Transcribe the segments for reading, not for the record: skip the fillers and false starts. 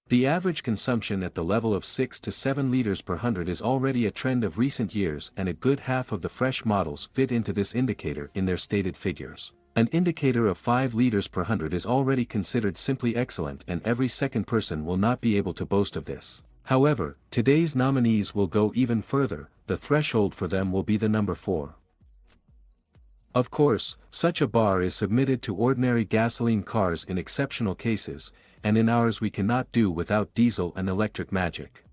The average consumption at the level of 6 to 7 liters per hundred is already a trend of recent years, and a good half of the fresh models fit into this indicator in their stated figures. An indicator of 5 liters per hundred is already considered simply excellent, and every second person will not be able to boast of this. However, today's nominees will go even further. The threshold for them will be the number 4. Of course, such a bar is submitted to ordinary gasoline cars in exceptional cases, and in ours we cannot do without diesel and electric magic.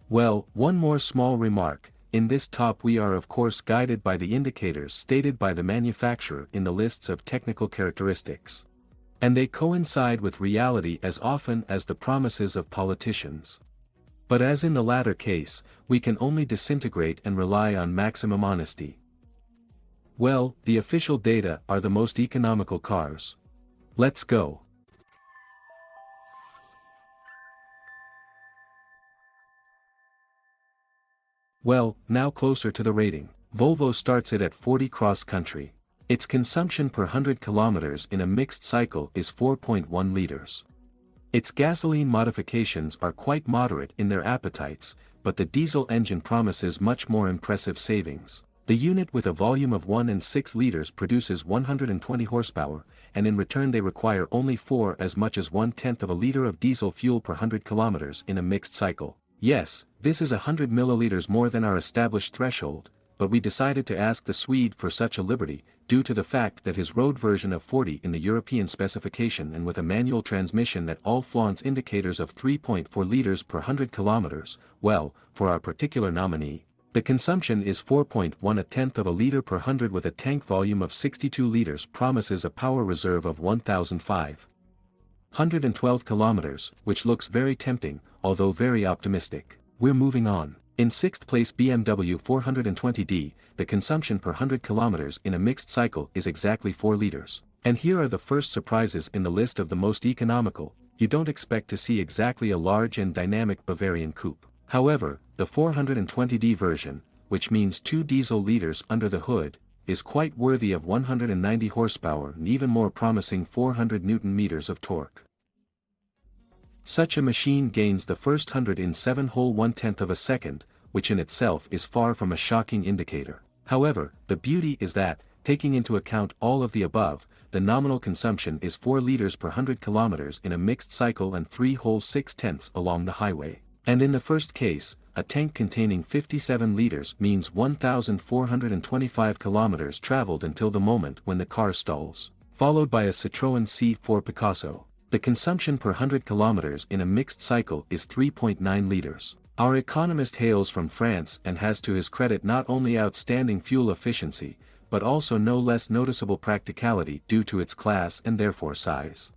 Well, one more small remark: in this top we are of course guided by the indicators stated by the manufacturer in the lists of technical characteristics. And they coincide with reality as often as the promises of politicians. But as in the latter case, we can only disintegrate and rely on maximum honesty. Well, the official data are the most economical cars. Let's go. Well, now closer to the rating. Volvo starts it at 40 cross-country. Its consumption per 100 kilometers in a mixed cycle is 4.1 liters. Its gasoline modifications are quite moderate in their appetites, but the diesel engine promises much more impressive savings. The unit with a volume of 1 and 6 liters produces 120 horsepower, and in return they require only 4 as much as 1/10 of a liter of diesel fuel per 100 kilometers in a mixed cycle. Yes, this is 100 milliliters more than our established threshold, but we decided to ask the Swede for such a liberty, due to the fact that his road version of 40 in the European specification and with a manual transmission that all flaunts indicators of 3.4 liters per 100 kilometers, well, for our particular nominee, the consumption is 4.1, a tenth of a liter per 100 with a tank volume of 62 liters, promises a power reserve of 1,512 kilometers, which looks very tempting, although very optimistic. We're moving on. In 6th place BMW 420d, the consumption per 100 kilometers in a mixed cycle is exactly 4 liters. And here are the first surprises in the list of the most economical. You don't expect to see exactly a large and dynamic Bavarian coupe. However, the 420d version, which means 2 diesel liters under the hood, is quite worthy of 190 horsepower and even more promising 400 Newton-meters of torque. Such a machine gains the first 100 in 7 whole 1/10 of a second, which in itself is far from a shocking indicator. However, the beauty is that, taking into account all of the above, the nominal consumption is 4 liters per 100 kilometers in a mixed cycle and 3 whole 6/10 along the highway. And in the first case, a tank containing 57 liters means 1,425 kilometers traveled until the moment when the car stalls, followed by a Citroën C4 Picasso. The consumption per 100 kilometers in a mixed cycle is 3.9 liters. Our economist hails from France and has to his credit not only outstanding fuel efficiency, but also no less noticeable practicality due to its class and therefore size.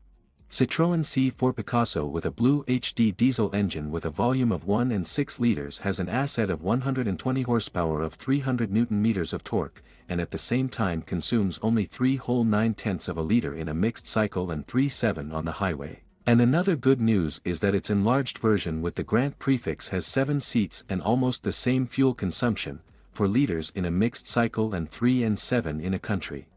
Citroën C4 Picasso with a blue HD diesel engine with a volume of 1 and 6 liters has an asset of 120 horsepower of 300 Newton-meters of torque, and at the same time consumes only 3 whole 9/10 of a liter in a mixed cycle and 3.7 on the highway. And another good news is that its enlarged version with the Grant prefix has 7 seats and almost the same fuel consumption, 4 liters in a mixed cycle and 3 and 7 in a country.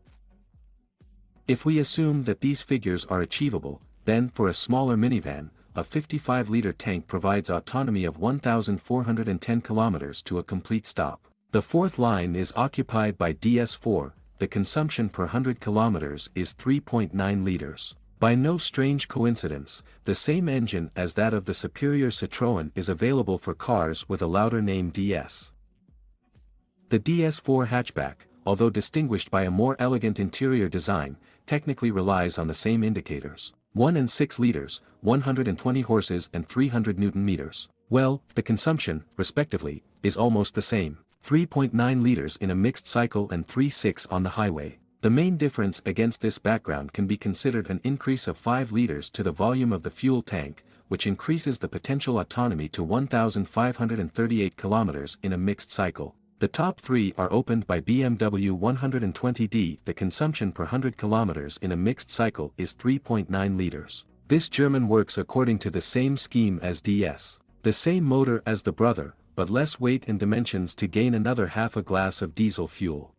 If we assume that these figures are achievable, then for a smaller minivan, a 55-liter tank provides autonomy of 1,410 kilometers to a complete stop. The fourth line is occupied by DS4, the consumption per 100 kilometers is 3.9 liters. By no strange coincidence, the same engine as that of the superior Citroën is available for cars with a louder name DS. The DS4 hatchback, although distinguished by a more elegant interior design, technically relies on the same indicators. 1 and 6 liters, 120 horses and 300 Newton-meters. Well, the consumption, respectively, is almost the same. 3.9 liters in a mixed cycle and 3.6 on the highway. The main difference against this background can be considered an increase of 5 liters to the volume of the fuel tank, which increases the potential autonomy to 1,538 kilometers in a mixed cycle. The top 3 are opened by BMW 120d. The consumption per 100 kilometers in a mixed cycle is 3.9 liters. This German works according to the same scheme as DS. The same motor as the brother, but less weight and dimensions to gain another half a glass of diesel fuel.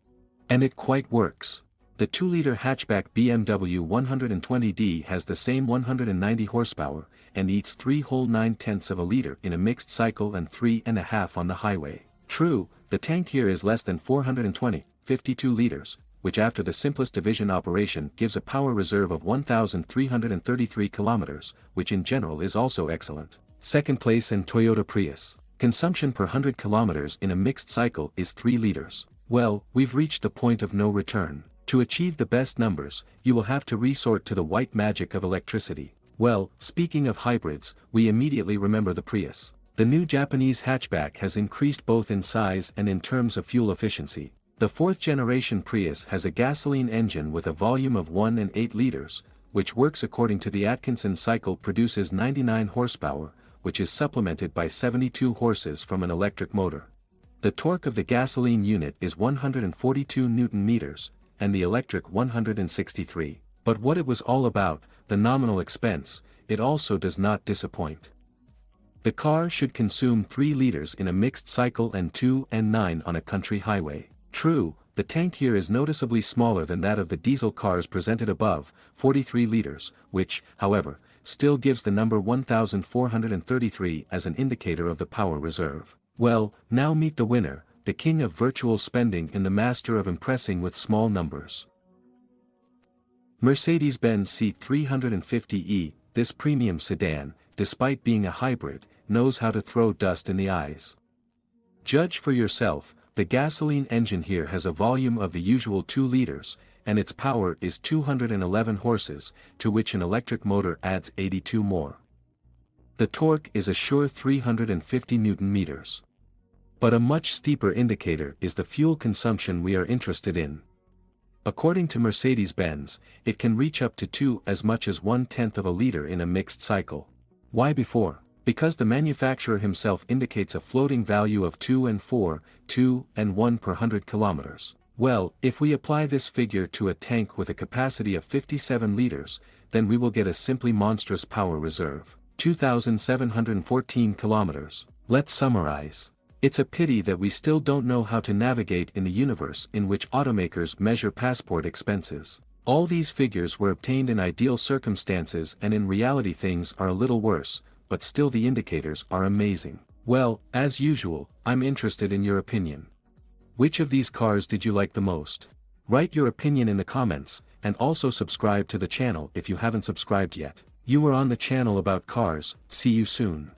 And it quite works. The 2-liter hatchback BMW 120d has the same 190 horsepower, and eats 3 whole 9/10 of a liter in a mixed cycle and 3.5 on the highway. True, the tank here is less than 420, 52 liters, which after the simplest division operation gives a power reserve of 1,333 kilometers, which in general is also excellent. Second place in Toyota Prius. Consumption per 100 kilometers in a mixed cycle is 3 liters. Well, we've reached the point of no return. To achieve the best numbers, you will have to resort to the white magic of electricity. Well, speaking of hybrids, we immediately remember the Prius. The new Japanese hatchback has increased both in size and in terms of fuel efficiency. The 4th generation Prius has a gasoline engine with a volume of 1.8 liters, which works according to the Atkinson cycle, produces 99 horsepower, which is supplemented by 72 horses from an electric motor. The torque of the gasoline unit is 142 Newton meters, and the electric 163. But what it was all about, the nominal expense, it also does not disappoint. The car should consume 3 liters in a mixed cycle and 2.9 on a country highway. True, the tank here is noticeably smaller than that of the diesel cars presented above, 43 liters, which, however, still gives the number 1,433 as an indicator of the power reserve. Well, now meet the winner, the king of virtual spending and the master of impressing with small numbers. Mercedes-Benz C350e, this premium sedan, despite being a hybrid, knows how to throw dust in the eyes. Judge for yourself, the gasoline engine here has a volume of the usual 2 liters, and its power is 211 horses, to which an electric motor adds 82 more. The torque is a sure 350 Newton meters. But a much steeper indicator is the fuel consumption we are interested in. According to Mercedes-Benz, it can reach up to as much as 1/10 of a liter in a mixed cycle. Why before? Because the manufacturer himself indicates a floating value of 2.4, 2.1 per 100 kilometers. Well, if we apply this figure to a tank with a capacity of 57 liters, then we will get a simply monstrous power reserve. 2,714 kilometers. Let's summarize. It's a pity that we still don't know how to navigate in the universe in which automakers measure passport expenses. All these figures were obtained in ideal circumstances, and in reality things are a little worse, but still the indicators are amazing. Well, as usual, I'm interested in your opinion. Which of these cars did you like the most? Write your opinion in the comments, and also subscribe to the channel if you haven't subscribed yet. You were on the channel about cars. See you soon.